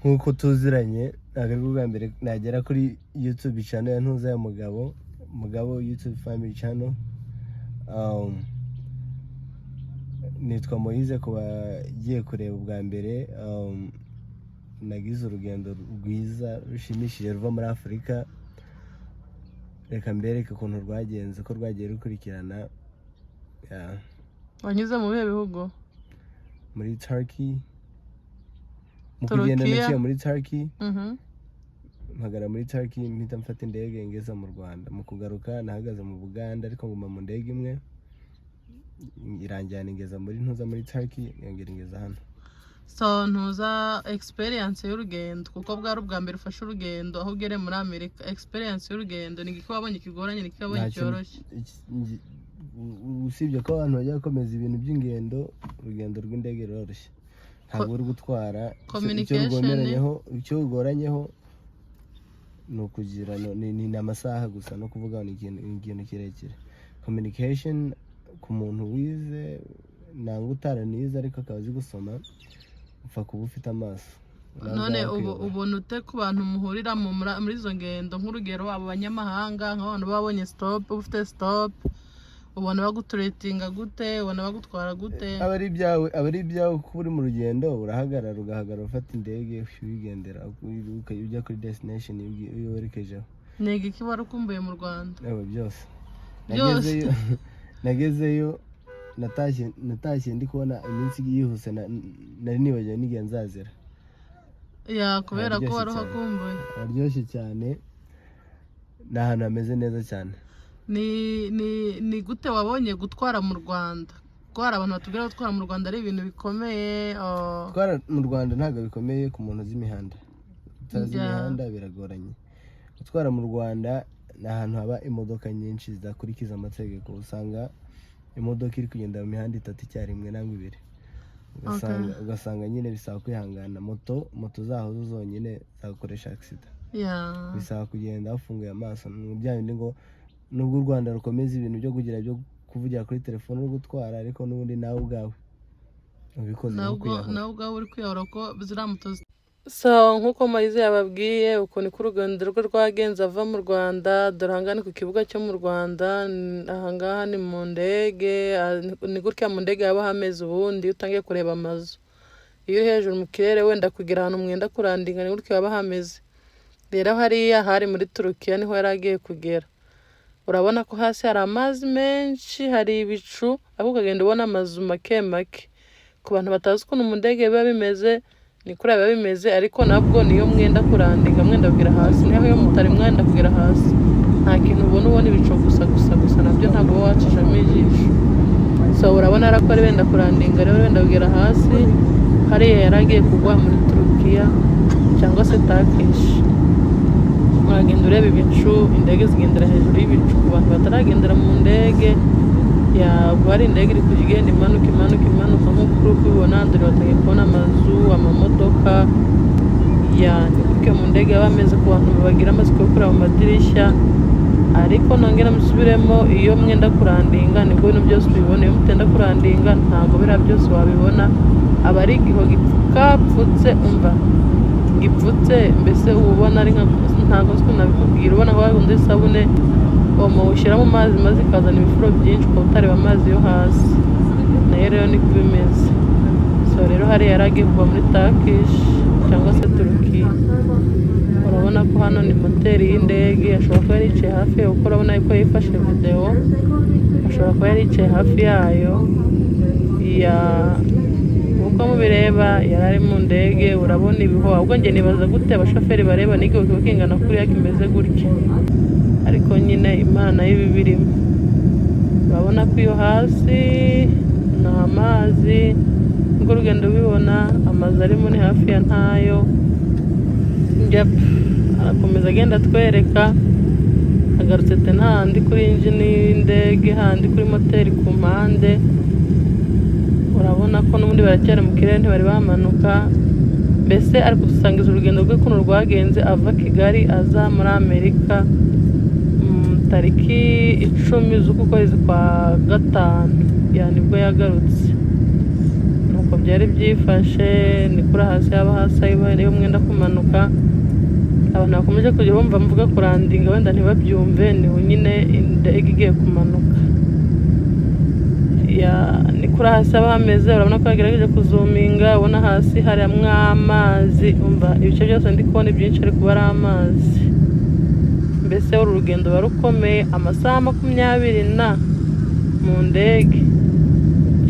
nkuko tuziranye ntabwo bwa mbere nagera kuri YouTube channel ya Ntuza ya Mugabo YouTube family channel. Nitwa Moise kuba giye kureba ubwa mbere. Nagize urugendo rwiza rushimishije ruva muri Afrika. Reka mbereke ukuntu rwagenze ko rwagiye rukurikirana. Wanyuze mu bihe bihugu? Muri Turkey. Mukugenda naciye muri Turkey. Mpagara muri Turkey mpita mfata indege ngeza mu Rwanda. Mu kugaruka nahagaze mu Buganda ariko nguma mu ndege imwe. Iranjyana ingeza muri Ntuza muri Turkey yongera ingeza hano. So Ntuza experience y'urugendo kuko bwari ubwa mbere ufashe urugendo aho ugere muri Amerika. Experience y'urugendo ni iki wabonye kigoranye ni iki wabonye cyoroshye? Usibye ko abantu bajya komeza ibintu by'ingendo, urugendo rw'indege roroshye. Ntabwo uri gutwara icyo ugoranyeho no kugira ni amasaha gusa no kuvuga ni ikintu kirekire. Communication ku muntu wize nangwa utaranize ariko akazi gusoma upfa kuba ufite amaso. None ubona ute ku bantu muhurira muri izo ngendo nk'urugero abo banyamahanga nk'abantu babonye stop ufite stop ubona bagutreatinga gute ubona bagutwara gute? Abari byawe kuba uri mu rugendo urahagarara ufata indege uyigendera ukajya kuri destination iyo werekejeho. Nege ki warukumbuye mu Rwanda? Byose nagezeyo natashye ndi kubona iminsi yihuse nari nibagiwe n'igihe nzazira. Kubera ko waruhakumbuye. Aryoshye cyane ni ahantu hameze neza cyane. Ni gute wabonye gutwara mu Rwanda? Gutwara abantu batubwira gutwara mu Rwanda ari ibintu bikomeye. Gutwara mu Rwanda ntabwo bikomeye ku muntu uzi imihanda. Utazi imihanda biragoranye. Gutwara mu Rwanda ni ahantu haba imodoka nyinshi zidakurikiza amategeko. Usanga imodoka iri kugenda mu mihanda 3 icyarimwe nangwa 2. Ugasanga nyine bisaba kwihangana. Moto zaho zonyine zakoresha accident. Bisaba kugenda bafunguye amaso. Bya bindi ngo nubwo u Rwanda rukomeza ibintu byo kugira byo kuvugira kuri telefone no gutwara ariko n'ubundi nawe ubwawe ubikoze nawe ubwawe uri kwiyahura ko ziramuto. So nkuko Moise yababwiye uko ni ku rugendo rwe rwagenze ava mu Rwanda. Dorangane ku kibuga cyo mu Rwanda. Ahangaha ni mu ndege. Ni gutya mu ndege haba hameze ubundi utangiye kureba amazu. Iyo uri hejuru mu kirere wenda kugira ahantu mwenda kurandinga ni gutya haba hameze. Rero hariya hari muri Turukiya niho yari agiye kugera. Urabona ko hasi hari amazi menshi, hari ibicu, aho ukagenda ubona amazu make. Ku bantu batazi ukuntu mu ndege biba bimeze ni kuri biba bimeze ariko nabwo niyo mwenda kurandinga mwenda kugira hasi niho yo mutari mwenda kugira hasi. Nta kintu ubona ibicu gusa nabyo ntabwo wacishamo ijisho. So urabona arakora wenda kurandinga rero wenda kugira hasi. Hariya yari agiye kugwa muri Turukiya cyangwa se Turkish. Uragenda ureba ibicu, indege zigendera hejuru y'ibicu ku bantu bataragendera mu ndege. Hari indege iri kugenda imanuka nk'uko uri kubibona. Dore batangiye kubona amazu, amamodoka. Ni gutya mu ndege aba ameze ku bantu bagira amatsiko yo kureba mu madirishya. Ariko nongera musubiremo iyo mwenda kurandinga nibwo ibintu byose ubibona. Iyo mutenda kurandinga ntabwo biriya byose wabibona. Aba ari igiho gipfutse umva gipfutse mbese ubona ari ntabwo nabikubwira. Ubona ko wagundi isabune ushyira mu mazi maze ikazana ibifuro byinshi ukaba utareba amazi yo hasi. Nayo rero niko bimeze. So rero hariya yari agiye kuva muri Turkish cyangwa se Turukiya. Urabona ko hano ni moteri y'indege. Ashobora kuba yari yicaye hafi yayo kuko urabona ko yifashe video. Ashobora kuba yari yicaye hafi yayo. Uko mubireba yari ari mu ndege. Urabona ibiho ahubwo njye nibaza gute abashoferi bareba n'igihe kiba kingana kuriya kimeze gutya. Ariko nyine Imana y'ibibirimo. Urabona ko iyo hasi ni amazi. Ubwo urugendo ubibona amazi arimo ni hafi ya ntayo. Arakomeza agenda atwereka. Agarutse ntahandi kuri engine y'indege handi kuri moteri ku mpande. Urabona ko n'ubundi baracyari mu kirere ntibari bamanuka. Mbese ari kudusangiza urugendo rwe kuno rwagenze ava Kigali aza muri Amerika tariki 10 z'uku kwezi kwa gatanu. Nibwo yagarutse. Nuko byari byifashe, ni kuri hasi haba hasi iyo mwenda kumanuka. Abantu bakomeje kujya bumva mvuga kurandinga wenda ntibabyumve, ni nyine indege igiye kumanuka. Ni kuri hasi haba hameze, urabona ko yagerageje kuzuminga, ubona hasi harimo amazi, umva ibice byose ndi kubona byinshi ari kuba ari amazi. Mbese uru rugendo ruba rukomeye, amasaha 20 mu ndege,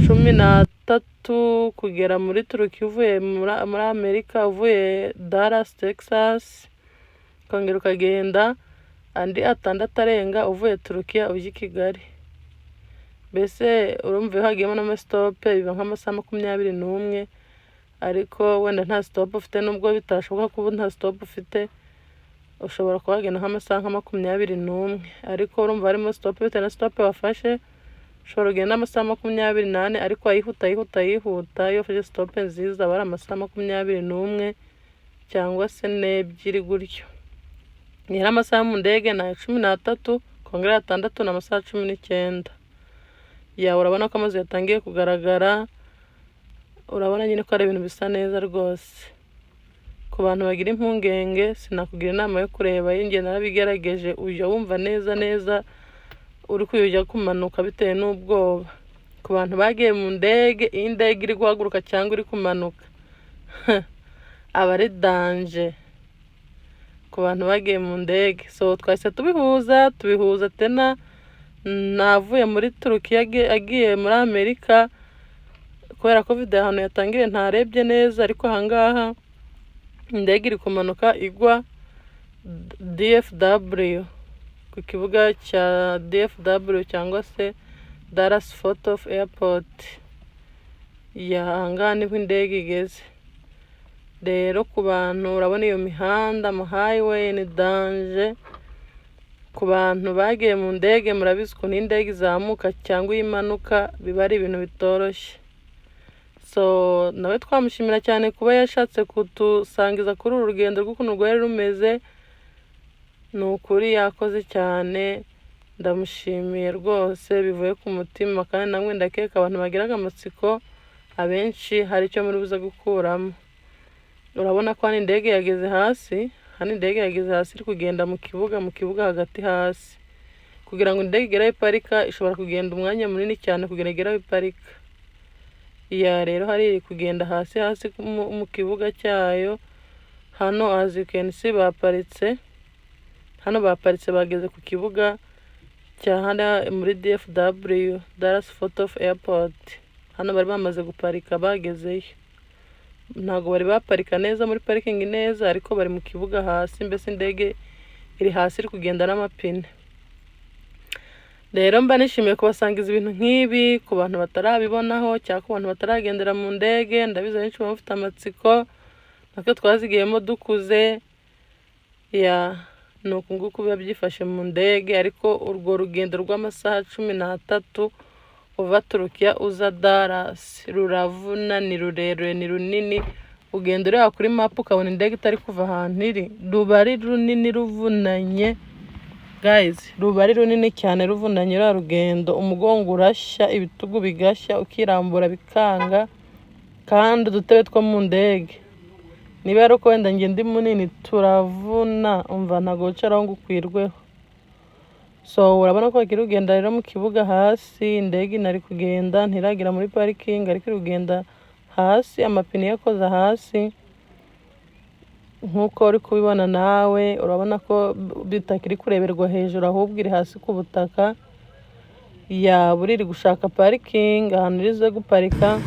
13 kugera muri Turukiya uvuye muri Amerika, uvuye Dallas Texas, ukongera ukagenda andi 6 arenga uvuye Turukiya ujya i Kigali. Mbese urumva iyo hagiyemo n'amasitope biba nk'amasaha 21, ariko wenda nta sitope ufite, nubwo bitashoboka kuba nta sitope ufite, ushobora kuhagenda nk'amasaha 21, ariko urumva harimo sitope bitewe na sitope wafashe. Ushobora kugenda amasaha 28, ariko yihuta iyo ufashe sitope nziza aba ari amasaha 21 cyangwa se 2 gutyo. Ni amasaha mu ndege na 13, kongera 6 na amasaha 19. Urabona ko amazi yatangiye kugaragara, urabona nyine ko ari ibintu bisa neza rwose. Ku bantu bagira impungenge, sinakugira inama yo kureba, y'inge narabigerageje, ujya wumva neza uri kujya kumanuka bitewe n'ubwoba. Ku bantu bagiye mu ndege, iyi ndege iri guhaguruka cyangwa iri kumanuka aba ari danje ku bantu bagiye mu ndege. So twahise tubihuza tena, navuye muri Turukiya agiye muri Amerika, kubera ko video ahantu yatangiriye ntarebye neza, ariko ahangaha indege iri kumanuka igwa DFW, ku kibuga cya DFW cyangwa se Dallas Fort Worth Airport. Ahangaha niho indege igeze. Rero ku bantu urabona iyo mihanda mu highway ni danje. Ku bantu bagiye mu ndege murabizi ko n'indege izamuka cyangwa imanuka biba ari ibintu bitoroshye. So nawe twamushimira cyane kuba yashatse kutusangiza kuri uru rugendo rw'ukuntu rwari rumeze. Ni ukuri yakoze cyane, ndamushimiye rwose bivuye ku mutima, kandi namwe ndakeka abantu bagiraga amatsiko abenshi hari icyo muri buza gukuramo. Urabona ko hano indege yageze hasi, iri kugenda mu kibuga hagati hasi. Kugira ngo indege igere iparika ishobora kugenda umwanya munini cyane kugira igere iparika. Rero hari iri kugenda hasi mu kibuga cyayo. Hano as you can see baparitse, bageze ku kibuga cya hano muri DFW, Dallas Fort Worth Airport. Hano bari bamaze guparika, bagezeyo. Ntago bari baparika neza muri parking neza, ariko bari mu kibuga hasi, mbese indege iri hasi iri kugenda n'amapine. Rero mba nishimiye kubasangiza ibintu nk'ibi ku bantu batarabibonaho cyangwa ku bantu bataragendera mu ndege. Ndabizi benshi bafite amatsiko, natwe twazigiyemo dukuze. Ni uku nguku biba byifashe mu ndege, ariko urwo rugendo rw'amasaha 13 uva Turukiya uza Dallas ruravuna, ni rurerure, ni runini. Ugenda ureba kuri map ukabona indege itari kuva ahantu iri, ruba ari runini ruvunanye guys, ruba ari runini cyane ruvunanye. Rwa rugendo umugongo urashya, ibitugu bigashya, ukirambura bikanga, kandi udutebe two mu ndege niba ari uko wenda nge ndi munini turavuna, umva ntago wicaraho ngo ukwirweho. So urabona ko akiri kugenda rero mu kibuga hasi, indege inari kugenda ntiragira muri parking, ariko kugenda hasi, amapine yakoza hasi. Nkuko uri kubibona nawe, urabona ko bitakiri kureberwa hejuru, ahubwo iri hasi ku butaka. Iri gushaka parking, ahantu irize guparika.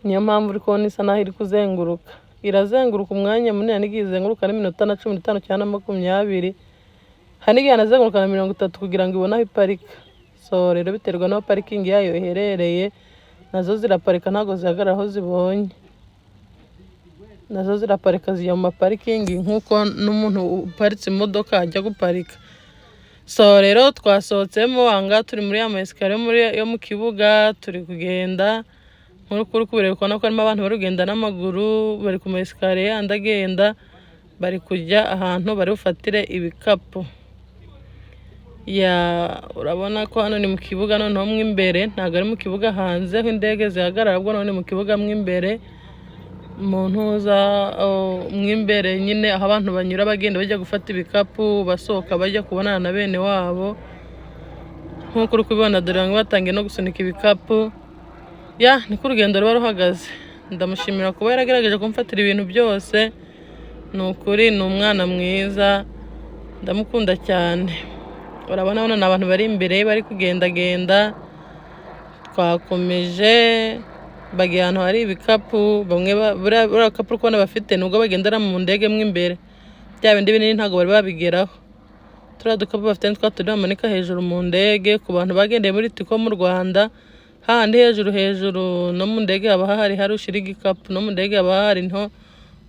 Niyo mpamvu uri kubona isa naho iri kuzenguruka. Irazenguruka umwanya munini, n'igihe izenguruka n'iminota na 15 cyangwa 20. Hari n'igihe anazenguruka na 30 kugira ngo ibone aho iparika. So rero biterwa n'aho parking yayo iherereye, nazo ziraparika ntago zihagarara aho zibonye. Nazo ziraparika zijya mu maparikingi nk'uko n'umuntu uparitse imodoka ajya guparika. So rero twasohotsemo, anga turi muri amaesikariye yo mu kibuga, turi kugenda. Nk'uko kubireba ko harimo abantu bari kugenda n'amaguru, bari ku maesikariye andagenda, bari kujya ahantu bari bufatire ibikapu. urabona ko hano ni mu kibuga noneho mo imbere, ntabwo ari mu kibuga hanze aho indege zihagarara, ahubwo none mu kibuga mo imbere mu ntuza mo imbere nyine aho abantu banyura bagenda bajya gufata ibikapu, basohoka bajya kubonana na bene wabo. Nk'uko uri kubibona dore bamwe batangiye no gusunika ibikapu. Niko urugendo ruba ruhagaze. Ndamushimira kuba yaragerageje kumfatira ibintu byose, ni ukuri ni umwana mwiza, ndamukunda cyane. Urabona hano ni abantu bari imbere bari kugendagenda, twakomeje bagiye ahantu hari ibikapu, bamwe buriya bikapu uri kubona bafite nubwo bagendera mu ndege mo imbere, bya bindi binini ntabwo bari babigeraho. Turiya dukapu bafite nitwo turi bamanika hejuru mu ndege ku bantu bagendeye muri Tico mu Rwanda. Hahandi hejuru no mu ndege haba hari ushira igikapu, no mu ndege haba hari nto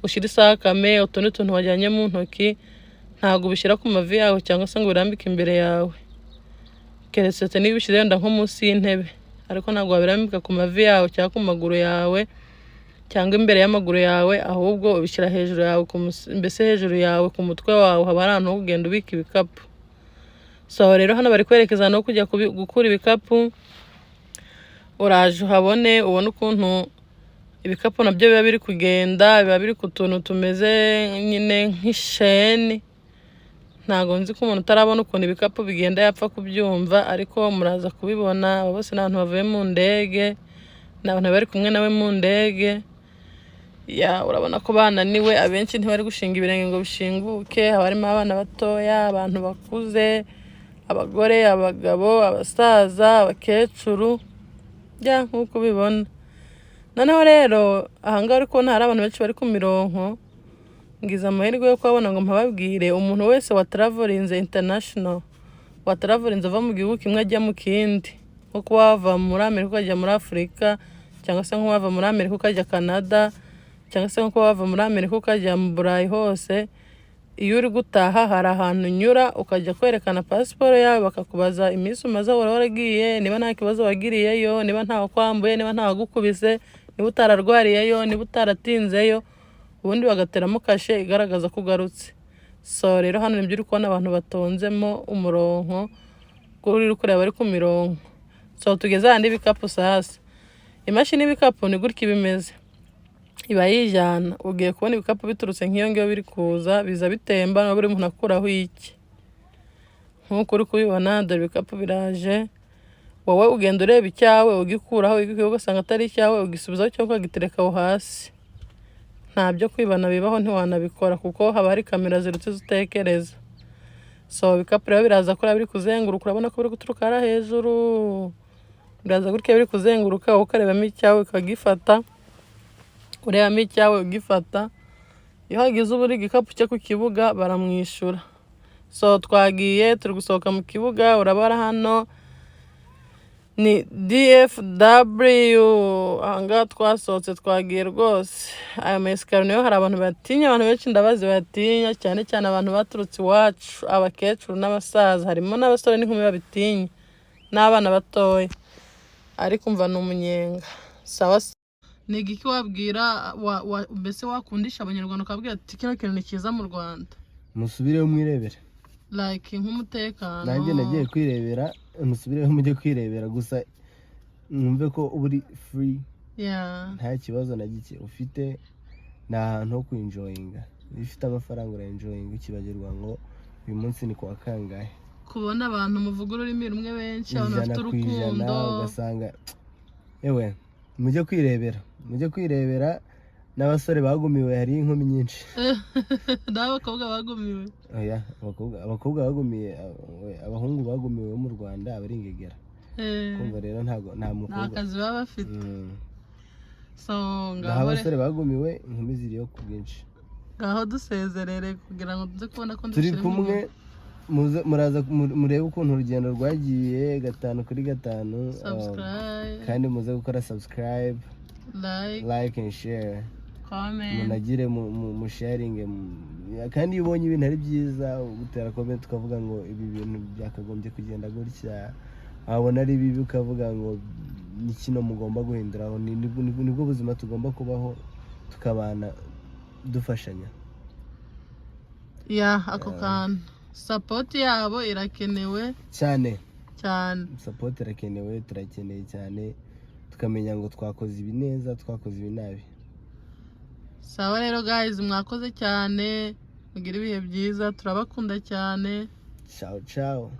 ushira isakame, utundi tuntu wajyanye mu ntoki, ntabwo ubishyira ku mavi yawe cyangwa se ngo birambike imbere yawe, keretse niba ubishyize wenda nko munsi y'intebe, ariko ntabwo wabirambika ku mavi yawe cyangwa ku maguru yawe cyangwa imbere y'amaguru yawe, ahubwo ubishyira hejuru yawe mbese hejuru yawe ku mutwe wawe haba hari ahantu ho kugenda ubika ibikapu. Rero hano bari kwerekeza no kujya gukura ibikapu. Uraje uhabone ubona ukuntu ibikapu nabyo biba biri kugenda, biba biri ku tuntu tumeze nyine nk'isheni. Ntabwo nzi ko umuntu utarabona ukuntu ibikapu bigenda yapfa kubyumva, ariko muraza kubibona. Abo bose ni abantu bavuye mu ndege, ni abantu bari kumwe nawe mu ndege. Urabona ko bananiwe, abenshi ntibari gushinga ibirenge ngo bishinguke, haba harimo abana batoya, abantu bakuze, abagore, abagabo, abasaza, abakecuru, nk'uko ubibona. Noneho rero ahangaha uri kubona hari abantu benshi bari ku mirongo, ngize amahirwe yo kubabona ngo mpababwire. Umuntu wese watravolinze international, watravolinze ava mu gihugu kimwe ajya mu kindi, nko kuba wava muri Amerika ukajya muri Afurika, cyangwa se nko wava muri Amerika ukajya Canada, cyangwa se nko wava muri Amerika ukajya mu Burayi hose, iyo uri gutaha hari ahantu unyura ukajya kwerekana pasiporo yawe, bakakubaza iminsi umaze waragiye, niba nta kibazo wagiriyeyo, niba ntawe kwambuye, niba ntawe gukubise, niba utararwariyeyo, niba utaratinzeyo, ubundi bagateramo kashe igaragaza ko ugarutse. Rero hano nibyo uri kubona abantu batonzemo umurongo, uri kureba bari ku mirongo. Tugeze ahandi ibikapu sasa. Imashini y'ibikapu ni gutya bimeze, iba yijyana. Ugiye kubona ibikapu biturutse nk'iyo ngiyo biri kuza, biza bitemba na buri muntu akuraho iki. Nk'uko uri kubibona dore ibikapu biraje, wowe ugenda ureba icyawe ugikuraho, ugasanga atari icyawe ugisubizaho cyangwa ukagitereka aho hasi. Nta byo kwibana bibaho, ntiwanabikora kuko haba hari kamera zirutse zitekereza. Ibikapu rero biraza kuri biri kuzenguruka, urabona ko biri guturuka hariya hejuru, biraza gutya biri kuzenguruka, ukarebamo icyawe ukagifata, urebamo icyawe ugifata. Iyo hagize ubura igikapu cye ku kibuga baramwishyura. Twagiye turi gusohoka mu kibuga, urabara hano ni DFW. Ahangaha twasohotse twagiye rwose. Aya masikaro niyo hari abantu batinya, abantu benshi ndabazi batinya, cyane cyane abantu baturutse iwacu, abakecuru n'abasaza, harimo n'abasore n'inkumi babitinya, n'abana batoya, ariko umva ni umunyenga. Ni igiki wabwira mbese wakundisha abanyarwanda ukabwira ati kino kintu ni cyiza mu Rwanda? Musubireho mwirebera, like nk'umutekano. Nanjye nagiye kwirebera, musubireho mujye kwirebera, gusa mwumve ko uri free, nta kibazo na gike ufite, ni ahantu ho kwinjoyinga. Iyo ufite amafaranga uraenjoyinga, ukibagirwa ngo uyu munsi ni kuwa kangahe. Kubona abantu muvuga ururimi rumwe benshi, abantu bafite urukundo, ugasanga yewe mujye kwirebera. N'abasore bagumiwe, hari inkumi nyinshi. N'abakobwa bagumiwe. Abakobwa bagumiye, abahungu bagumiwe bo mu Rwanda abari ingegera. Kumva rero nta mukobwa, nta kazi baba bafite. Ngaho abasore bagumiwe, inkumi ziriyo ku bwinshi. Ngaho dusezerere kugira ngo tuze kubona ko turi kumwe. Muraza murebe ukuntu urugendo rwagiye 5 kuri 5. Kandi muze gukora subscribe, like and share, comment, munagire mu sharing. Kandi iyo ubonye ibintu ari byiza utera comment ukavuga ngo ibi bintu byakagombye kugenda gutya, abona ari bibi ukavuga ngo ni kino mugomba guhinduraho. Nibwo buzima tugomba kubaho, tukabana dufashanya. Ako kantu support yabo irakenewe cyane. Support irakenewe, turakeneye cyane tukamenya ngo twakoze ibi neza, twakoze ibi nabi. Sawa rero guys, mwakoze cyane, mugire ibihe byiza, turabakunda cyane. Ciao ciao.